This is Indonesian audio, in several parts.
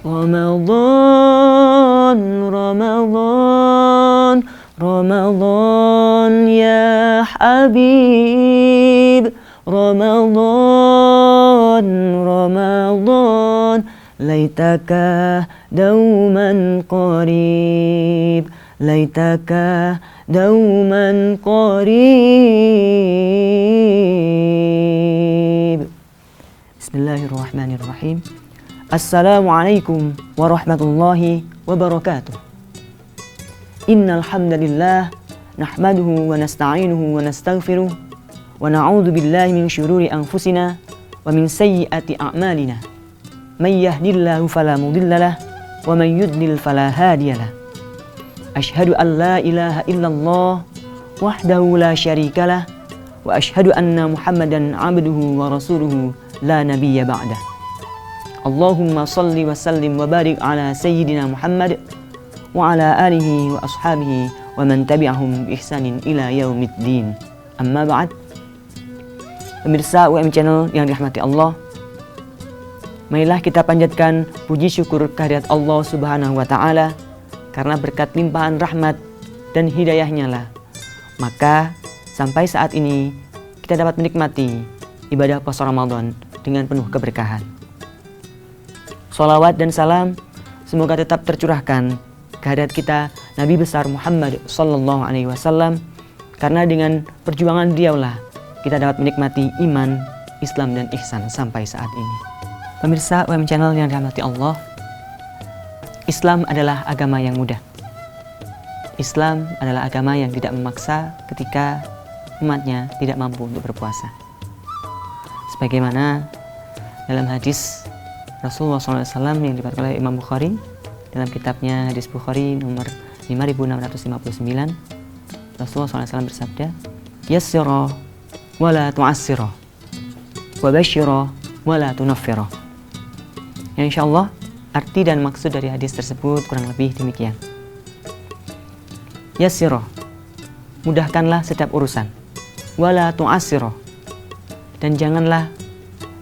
Ramadan, Ramadan, Ramadan ya Habib. Ramadan, Ramadan, laitaka dauman qarib, laitaka dauman qarib. Bismillahirrahmanirrahim. Assalamualaikum warahmatullahi wabarakatuh. Innal hamdalillah nahmaduhu wa nasta'inuhu wa nastaghfiruh wa na'udzu billahi min syururi anfusina wa min sayyiati a'malina. May yahdihillahu fala mudhillalah wa may yudlil fala hadiyalah. Asyhadu an la ilaha illallah wahdahu la syarikalah wa asyhadu anna Muhammadan 'abduhu wa rasuluhu la nabiyya ba'dah. Allahumma salli wa sallim wa barik ala sayyidina Muhammad wa ala alihi wa ashabihi wa man tabi'ahum bi ihsanin ila yaumiddin. Amma ba'd. Pemirsa UM Channel yang dirahmati Allah, marilah kita panjatkan puji syukur kehadirat Allah Subhanahu wa taala, karena berkat limpahan rahmat dan hidayahnya lah maka sampai saat ini kita dapat menikmati ibadah puasa Ramadan dengan penuh keberkahan. Sholawat dan salam semoga tetap tercurahkan kehadirat kita Nabi besar Muhammad sallallahu alaihi wasallam, karena dengan perjuangan diaulah kita dapat menikmati iman, Islam dan ihsan sampai saat ini. Pemirsa UM Channel yang dirahmati Allah, Islam adalah agama yang mudah. Islam adalah agama yang tidak memaksa ketika umatnya tidak mampu untuk berpuasa. Sebagaimana dalam hadis Rasulullah SAW yang diriwayatkan oleh Imam Bukhari dalam kitabnya Hadis Bukhari nomor 5659, Rasulullah SAW bersabda, yassira wala tu'assira wa basyira wala tunaffira. Ya, insyaallah arti dan maksud dari hadis tersebut kurang lebih demikian. Yassira, mudahkanlah setiap urusan. Wala tu'assira, dan janganlah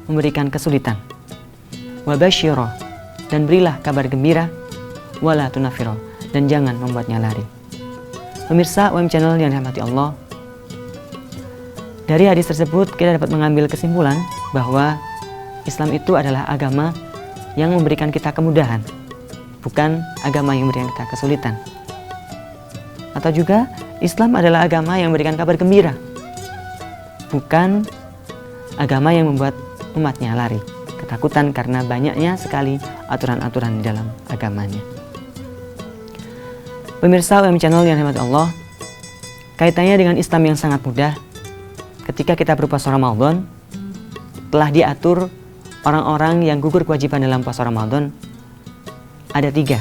memberikan kesulitan. Wabasyira, dan berilah kabar gembira. Wala tunafira, dan jangan membuatnya lari. Pemirsa UM Channel yang dirahmati Allah, dari hadis tersebut kita dapat mengambil kesimpulan bahwa Islam itu adalah agama yang memberikan kita kemudahan, bukan agama yang memberikan kita kesulitan. Atau juga Islam adalah agama yang memberikan kabar gembira, bukan agama yang membuat umatnya lari ketakutan karena banyaknya sekali aturan-aturan di dalam agamanya. Pemirsa UM Channel yang dirahmati Allah, kaitannya dengan Islam yang sangat mudah. Ketika kita berpuasa Ramadan, telah diatur orang-orang yang gugur kewajiban dalam puasa Ramadan ada 3.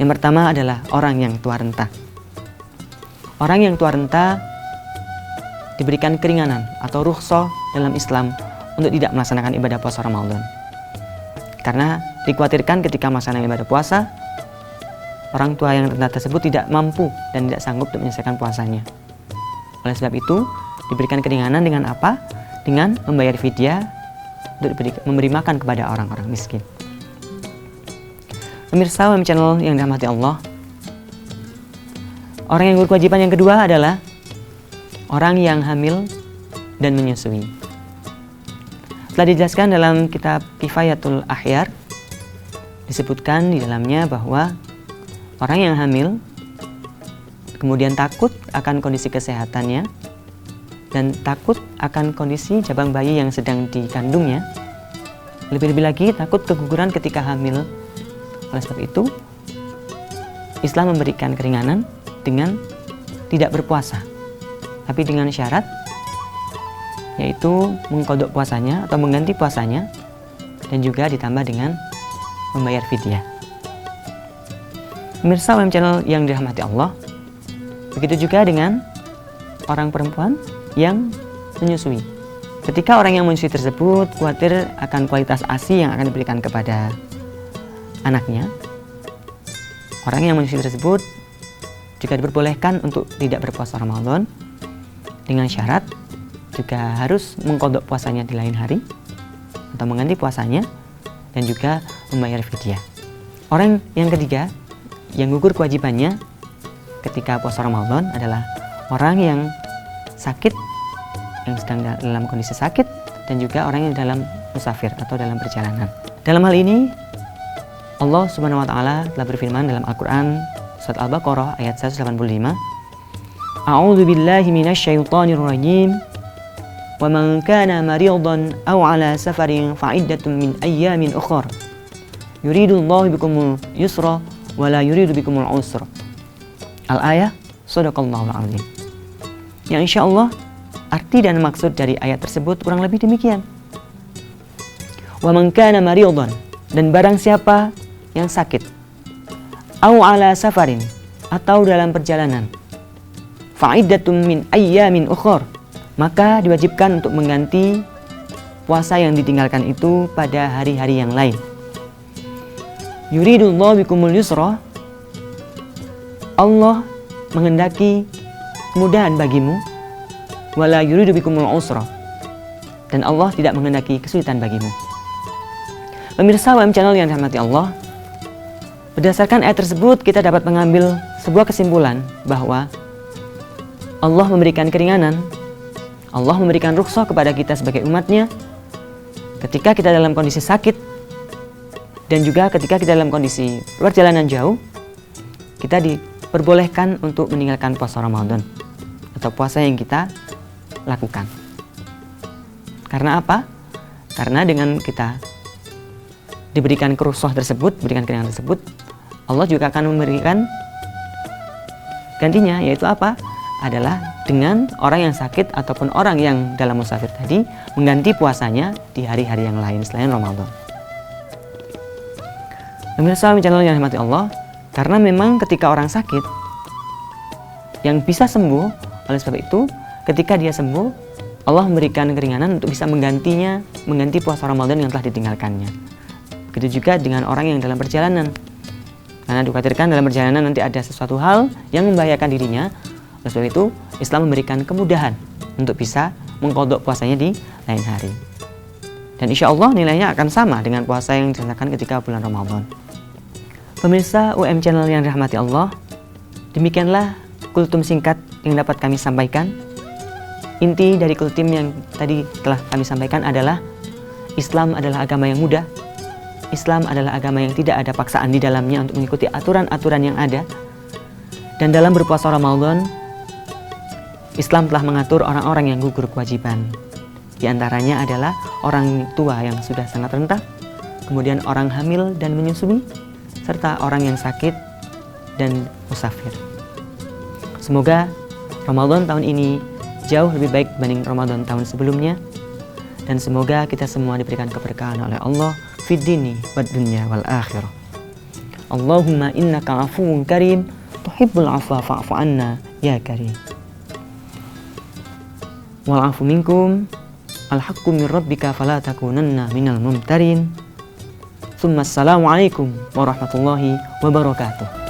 Yang pertama adalah orang yang tua renta. Orang yang tua renta diberikan keringanan atau rukhsah dalam Islam untuk tidak melaksanakan ibadah puasa Ramadan, karena dikhawatirkan ketika melaksanakan ibadah puasa, orang tua yang renta tersebut tidak mampu dan tidak sanggup untuk menyelesaikan puasanya. Oleh sebab itu diberikan keringanan dengan apa? Dengan membayar fidyah untuk memberi makan kepada orang-orang miskin. Pemirsa UM Channel yang dirahmati Allah, orang yang berkewajiban yang kedua adalah orang yang hamil dan menyusui. Telah dijelaskan dalam kitab Kifayatul Akhyar, disebutkan di dalamnya bahwa orang yang hamil kemudian takut akan kondisi kesehatannya dan takut akan kondisi jabang bayi yang sedang dikandungnya, lebih-lebih lagi takut keguguran ketika hamil. Oleh sebab itu Islam memberikan keringanan dengan tidak berpuasa, tapi dengan syarat, yaitu mengqadha puasanya atau mengganti puasanya, dan juga ditambah dengan membayar fidyah. Pemirsa UM Channel yang dirahmati Allah, begitu juga dengan orang perempuan yang menyusui. Ketika orang yang menyusui tersebut khawatir akan kualitas ASI yang akan diberikan kepada anaknya, orang yang menyusui tersebut juga diperbolehkan untuk tidak berpuasa Ramadan, dengan syarat juga harus mengqadha puasanya di lain hari atau mengganti puasanya, dan juga membayar fidyah. Orang yang ketiga yang gugur kewajibannya ketika puasa Ramadan adalah orang yang sakit, yang sedang dalam kondisi sakit, dan juga orang yang dalam musafir atau dalam perjalanan. Dalam hal ini Allah Subhanahu wa taala telah berfirman dalam Al-Qur'an surat Al-Baqarah ayat 185, A'udzu billahi minasyaitonir rajim. Wa man kana maridan aw ala safarin fa'iddatun min ayyamin ukhra. Yuridullahu bikumul yusra wa la yuridu bikumul usra. Al-ayah, shadaqallahul azim. Yang insyaallah arti dan maksud dari ayat tersebut kurang lebih demikian. Wa man kana maridan, dan barang siapa yang sakit, aw ala safarin, atau dalam perjalanan, fa'iddatun min ayyamin ukhra, maka diwajibkan untuk mengganti puasa yang ditinggalkan itu pada hari-hari yang lain. Yuridullahu bikumul yusra, Allah menghendaki kemudahan bagimu, wala yuridu bikumul usra, dan Allah tidak menghendaki kesulitan bagimu. Pemirsa WM Channel yang dirahmati Allah, berdasarkan ayat tersebut kita dapat mengambil sebuah kesimpulan bahwa Allah memberikan keringanan, Allah memberikan rukhsah kepada kita sebagai umatnya ketika kita dalam kondisi sakit, dan juga ketika kita dalam kondisi perjalanan jauh, kita diperbolehkan untuk meninggalkan puasa Ramadan atau puasa yang kita lakukan. Karena apa? Karena dengan kita diberikan rukhsah tersebut, diberikan keringanan tersebut, Allah juga akan memberikan gantinya, yaitu apa? Adalah dengan orang yang sakit ataupun orang yang dalam musafir tadi mengganti puasanya di hari-hari yang lain selain Ramadan. Pemirsa channel yang dirahmati Allah, karena memang ketika orang sakit yang bisa sembuh, oleh sebab itu ketika dia sembuh, Allah memberikan keringanan untuk bisa mengganti puasa Ramadan yang telah ditinggalkannya. Begitu juga dengan orang yang dalam perjalanan, karena dikhawatirkan dalam perjalanan nanti ada sesuatu hal yang membahayakan dirinya. Oleh sebab itu Islam memberikan kemudahan untuk bisa mengqadha puasanya di lain hari, dan insya Allah nilainya akan sama dengan puasa yang dilaksanakan ketika bulan Ramadan. Pemirsa UM Channel yang dirahmati Allah, demikianlah kultum singkat yang dapat kami sampaikan. Inti dari kultum yang tadi telah kami sampaikan adalah Islam adalah agama yang mudah. Islam adalah agama yang tidak ada paksaan di dalamnya untuk mengikuti aturan-aturan yang ada. Dan dalam berpuasa Ramadan, Islam telah mengatur orang-orang yang gugur kewajiban. Di antaranya adalah orang tua yang sudah sangat renta, kemudian orang hamil dan menyusui, serta orang yang sakit dan musafir. Semoga Ramadan tahun ini jauh lebih baik dibanding Ramadan tahun sebelumnya, dan semoga kita semua diberikan keberkahan oleh Allah fid dini wad dunya wal akhirah. Allahumma innaka afuwun karim tuhibbul afwa fa'fu anna ya karim. Wal afu minkum al haqqu min rabbika fala takunanna minal mumtarin. Assalamualaikum warahmatullahi wabarakatuh.